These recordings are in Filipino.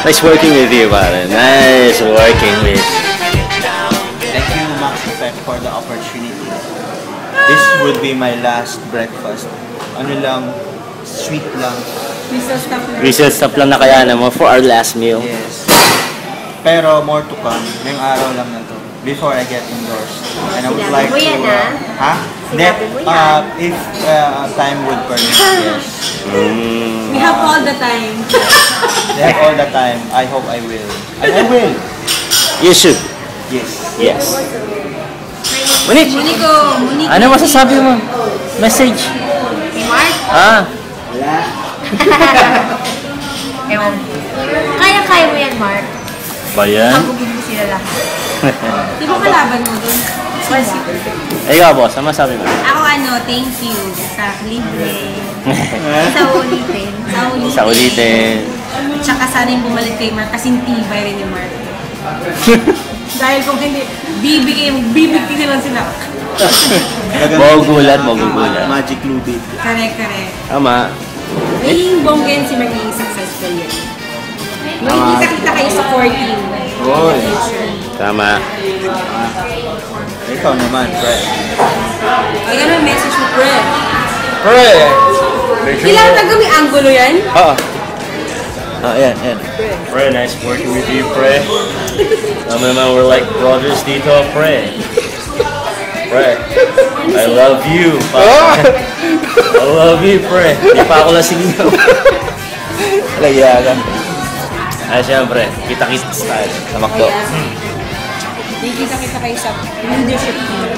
Nice working with you, pare. Nice working with you. Thank you, Max Effect, for the opportunity. This would be my last breakfast. Ano lang, sweet lang. Resale stop lang na kaya mo for our last meal. Yes. Pero more to come. Ngayong araw lang na to. Before I get indoors. And I would like to... ha? If time would permit, yes. We have all the time. They have all the time. I hope I will. And I will. You should. Yes. Yes. Monique! Monico! Ano masasabi mo? Message? Kay Mark? Ewan. Kaya-kaya mo yan, Mark. Ba yan? Pagugin mo sila lahat. Di ba kalaban mo dun? Ikaw, boss. Ano masabi mo? Ako thank you sa libre. Sa ulitin. Sa ulitin. Tsaka sana yung bumalik kay Mark kasi tibay rin ni Mark. Dahil kung hindi, bibigti lang sila. Magugulat. Magic Lubid. Correct. Tama. Magiging bonggen si magiging successful yan. Makikita kayo sa 14. Oy. Tama. Ikaw naman, Pre. Ay, ano yung message mo, Pre? Pre! Kailangan taga may angulo yan? Oo. Yan. Pre, nice working with you, Pre. We're like brothers dito, Pre. Pre, I love you. I love you, Pre. Di pa ako lasing nyo. Laya ka. Ay, siyempre, kita-kita style. Sa McDo. Kita kayo sa leadership team.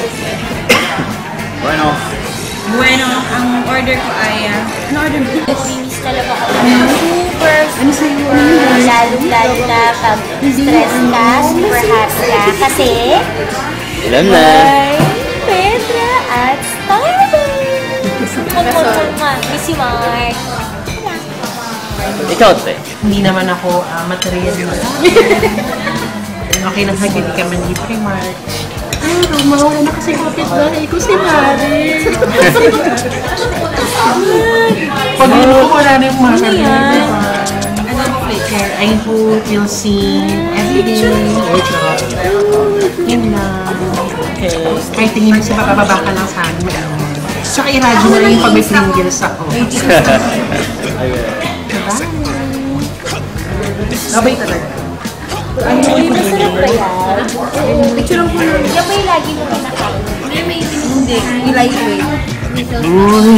Bueno, ang order ko ay... Ano order mo? Nagbinis talaga ako. Super, lalo na pag stress ka, super happy ka. Kasi, Ilan na? ay Petra at Starbucks. Miss you, Mark. Ikaw, te. Hindi naman ako material na. Okay lang sa hindi ka man libre, Mark. Pero mawala na kasi kapit bahay ko si Mari. Pag hindi ko wala na yung mga karnival. Ano mo flavor? I put Pilsin everyday. Yun lang. Okay. Kahit tingin mo siya, bababa ka lang sa amin. Tsaka i-radyo mo rin yung pag may Pringles ako. Babay talaga. Uy, masarap ba yan? Picture lang po. Yan ba yung lagi mo kinakain? Hindi, may hindi. Lightweight. Uy!